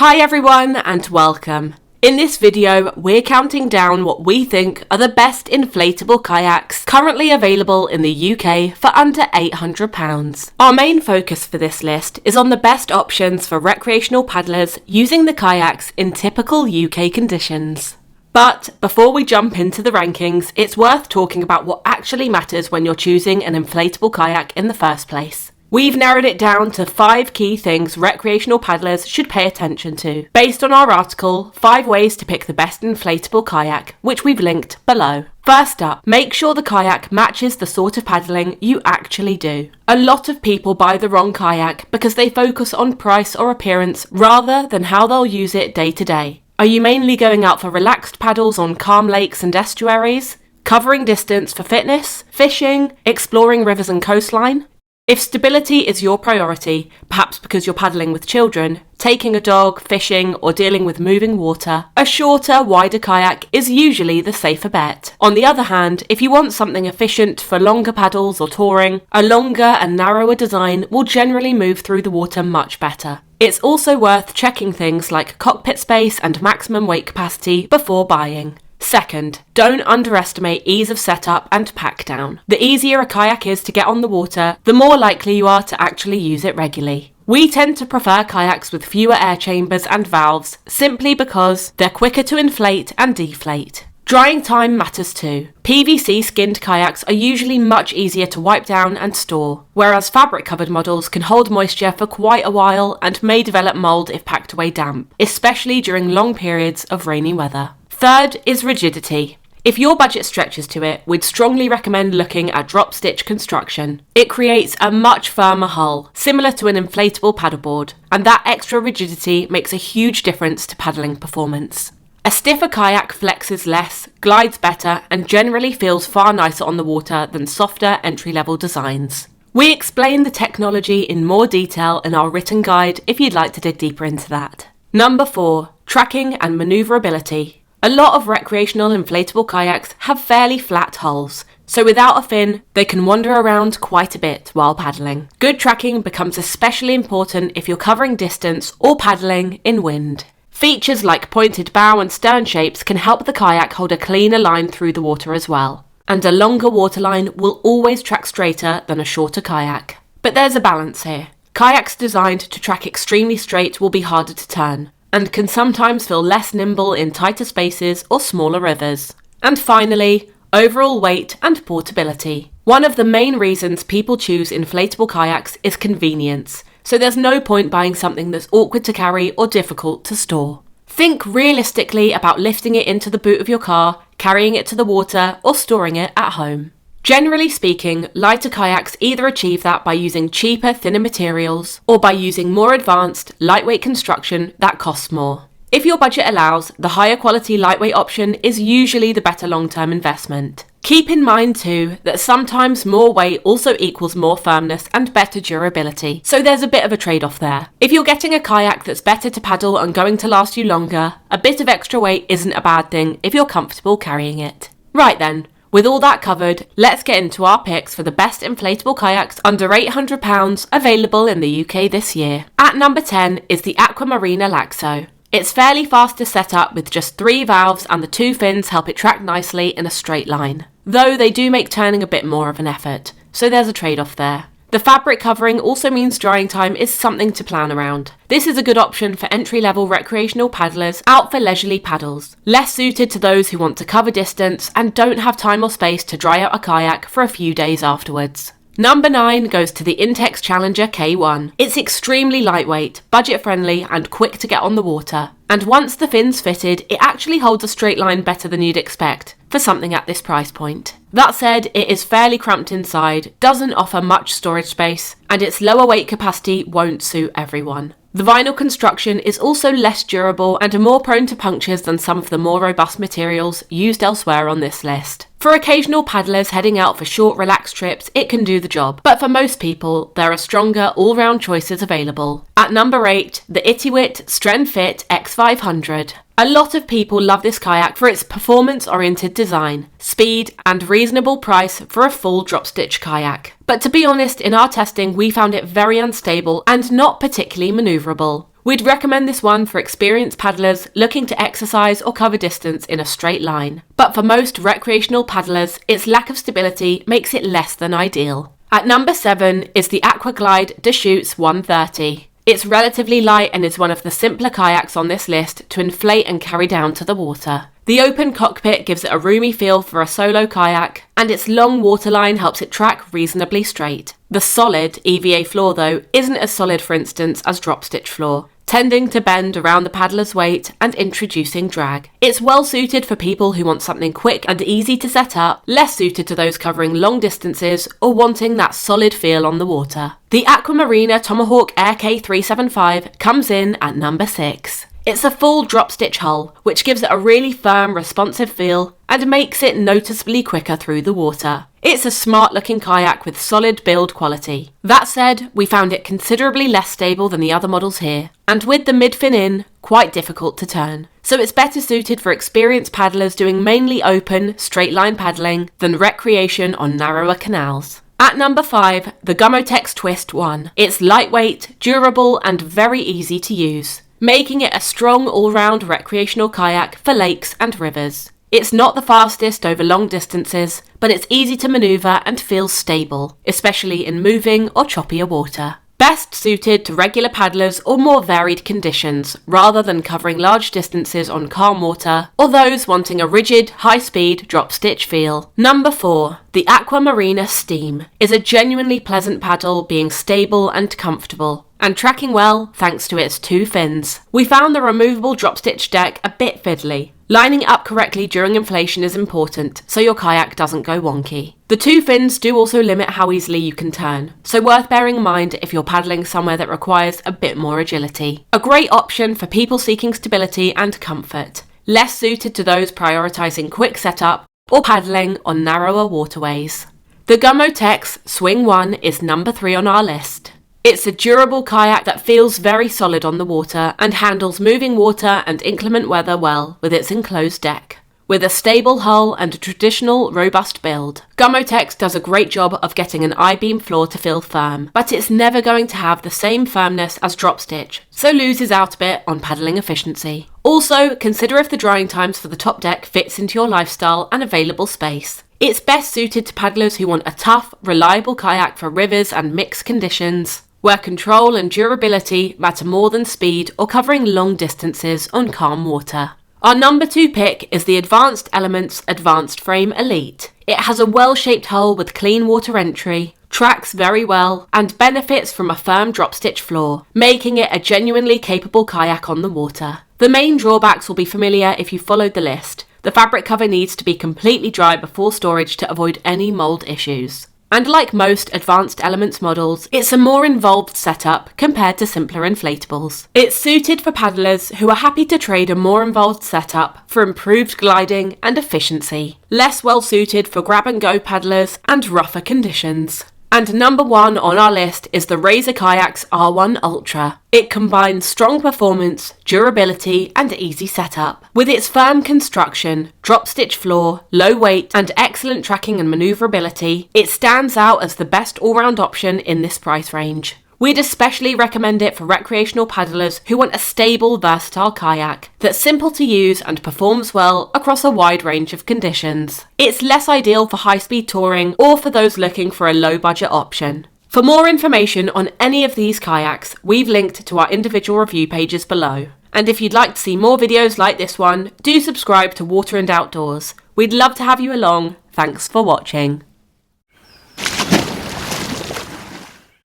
Hi everyone and welcome. In this video, we're counting down what we think are the best inflatable kayaks currently available in the UK for under £800. Our main focus for this list is on the best options for recreational paddlers using the kayaks in typical UK conditions. But before we jump into the rankings, it's worth talking about what actually matters when you're choosing an inflatable kayak in the first place. We've narrowed it down to 5 key things recreational paddlers should pay attention to, based on our article, 5 ways to pick the best inflatable kayak, which we've linked below. First up, make sure the kayak matches the sort of paddling you actually do. A lot of people buy the wrong kayak because they focus on price or appearance rather than how they'll use it day to day. Are you mainly going out for relaxed paddles on calm lakes and estuaries? Covering distance for fitness, fishing, exploring rivers and coastline? If stability is your priority, perhaps because you're paddling with children, taking a dog, fishing, or dealing with moving water, a shorter, wider kayak is usually the safer bet. On the other hand, if you want something efficient for longer paddles or touring, a longer and narrower design will generally move through the water much better. It's also worth checking things like cockpit space and maximum weight capacity before buying. Second, don't underestimate ease of setup and pack down. The easier a kayak is to get on the water, the more likely you are to actually use it regularly. We tend to prefer kayaks with fewer air chambers and valves simply because they're quicker to inflate and deflate. Drying time matters too. PVC skinned kayaks are usually much easier to wipe down and store, whereas fabric covered models can hold moisture for quite a while and may develop mould if packed away damp, especially during long periods of rainy weather. Third is rigidity. If your budget stretches to it, we'd strongly recommend looking at drop stitch construction. It creates a much firmer hull, similar to an inflatable paddleboard, and that extra rigidity makes a huge difference to paddling performance. A stiffer kayak flexes less, glides better, and generally feels far nicer on the water than softer entry-level designs. We explain the technology in more detail in our written guide if you'd like to dig deeper into that. Number 4, tracking and manoeuvrability. A lot of recreational inflatable kayaks have fairly flat hulls, so without a fin, they can wander around quite a bit while paddling. Good tracking becomes especially important if you're covering distance or paddling in wind. Features like pointed bow and stern shapes can help the kayak hold a cleaner line through the water as well. And a longer waterline will always track straighter than a shorter kayak. But there's a balance here. Kayaks designed to track extremely straight will be harder to turn, and can sometimes feel less nimble in tighter spaces or smaller rivers. And finally, overall weight and portability. One of the main reasons people choose inflatable kayaks is convenience, so there's no point buying something that's awkward to carry or difficult to store. Think realistically about lifting it into the boot of your car, carrying it to the water, or storing it at home. Generally speaking, lighter kayaks either achieve that by using cheaper, thinner materials, or by using more advanced, lightweight construction that costs more. If your budget allows, the higher quality lightweight option is usually the better long-term investment. Keep in mind too that sometimes more weight also equals more firmness and better durability, so there's a bit of a trade-off there. If you're getting a kayak that's better to paddle and going to last you longer, a bit of extra weight isn't a bad thing if you're comfortable carrying it. Right then. With all that covered, let's get into our picks for the best inflatable kayaks under £800 available in the UK this year. At number 10 is the Aquamarina Laxo. It's fairly fast to set up with just 3 valves and the 2 fins help it track nicely in a straight line. Though they do make turning a bit more of an effort, so there's a trade-off there. The fabric covering also means drying time is something to plan around. This is a good option for entry-level recreational paddlers out for leisurely paddles, less suited to those who want to cover distance and don't have time or space to dry out a kayak for a few days afterwards. Number 9 goes to the Intex Challenger K1. It's extremely lightweight, budget-friendly and quick to get on the water. And once the fin's fitted, it actually holds a straight line better than you'd expect for something at this price point. That said, it is fairly cramped inside, doesn't offer much storage space, and its lower weight capacity won't suit everyone. The vinyl construction is also less durable and more prone to punctures than some of the more robust materials used elsewhere on this list. For occasional paddlers heading out for short, relaxed trips, it can do the job, but for most people, there are stronger all-round choices available. At number 8, the Itiwit Strenfit X500. A lot of people love this kayak for its performance-oriented design, speed, and reasonable price for a full drop-stitch kayak. But to be honest, in our testing, we found it very unstable and not particularly manoeuvrable. We'd recommend this one for experienced paddlers looking to exercise or cover distance in a straight line. But for most recreational paddlers, its lack of stability makes it less than ideal. At number 7 is the Aquaglide Deschutes 130. It's relatively light and is one of the simpler kayaks on this list to inflate and carry down to the water. The open cockpit gives it a roomy feel for a solo kayak, and its long waterline helps it track reasonably straight. The solid EVA floor, though, isn't as solid, for instance, as drop stitch floor, tending to bend around the paddler's weight and introducing drag. It's well suited for people who want something quick and easy to set up, less suited to those covering long distances or wanting that solid feel on the water. The Aquamarina Tomahawk Air K375 comes in at number 6. It's a full drop stitch hull, which gives it a really firm, responsive feel and makes it noticeably quicker through the water. It's a smart looking kayak with solid build quality. That said, we found it considerably less stable than the other models here, and with the mid-fin in, quite difficult to turn. So it's better suited for experienced paddlers doing mainly open, straight line paddling than recreation on narrower canals. At number 5, the Gumotex Twist 1. It's lightweight, durable and very easy to use, making it a strong all-round recreational kayak for lakes and rivers. It's not the fastest over long distances, but it's easy to manoeuvre and feels stable, especially in moving or choppier water. Best suited to regular paddlers or more varied conditions, rather than covering large distances on calm water, or those wanting a rigid, high-speed drop-stitch feel. Number 4. The Aquamarina Steam is a genuinely pleasant paddle, being stable and comfortable, and tracking well thanks to its 2 fins. We found the removable drop-stitch deck a bit fiddly. Lining it up correctly during inflation is important, so your kayak doesn't go wonky. The 2 fins do also limit how easily you can turn, so worth bearing in mind if you're paddling somewhere that requires a bit more agility. A great option for people seeking stability and comfort, less suited to those prioritising quick setup or paddling on narrower waterways. The Gumotex Swing 1 is number 3 on our list. It's a durable kayak that feels very solid on the water and handles moving water and inclement weather well with its enclosed deck. With a stable hull and a traditional, robust build, Gumotex does a great job of getting an I-beam floor to feel firm, but it's never going to have the same firmness as drop stitch, so loses out a bit on paddling efficiency. Also, consider if the drying times for the top deck fits into your lifestyle and available space. It's best suited to paddlers who want a tough, reliable kayak for rivers and mixed conditions, where control and durability matter more than speed or covering long distances on calm water. Our number 2 pick is the Advanced Elements Advanced Frame Elite. It has a well-shaped hull with clean water entry, tracks very well, and benefits from a firm drop stitch floor, making it a genuinely capable kayak on the water. The main drawbacks will be familiar if you followed the list. The fabric cover needs to be completely dry before storage to avoid any mold issues. And like most Advanced Elements models, it's a more involved setup compared to simpler inflatables. It's suited for paddlers who are happy to trade a more involved setup for improved gliding and efficiency, less well suited for grab-and-go paddlers and rougher conditions. And number 1 on our list is the Razor Kayaks R1 Ultra. It combines strong performance, durability, and easy setup. With its firm construction, drop stitch floor, low weight, and excellent tracking and manoeuvrability, it stands out as the best all-round option in this price range. We'd especially recommend it for recreational paddlers who want a stable, versatile kayak that's simple to use and performs well across a wide range of conditions. It's less ideal for high-speed touring or for those looking for a low-budget option. For more information on any of these kayaks, we've linked to our individual review pages below. And if you'd like to see more videos like this one, do subscribe to Water and Outdoors. We'd love to have you along. Thanks for watching.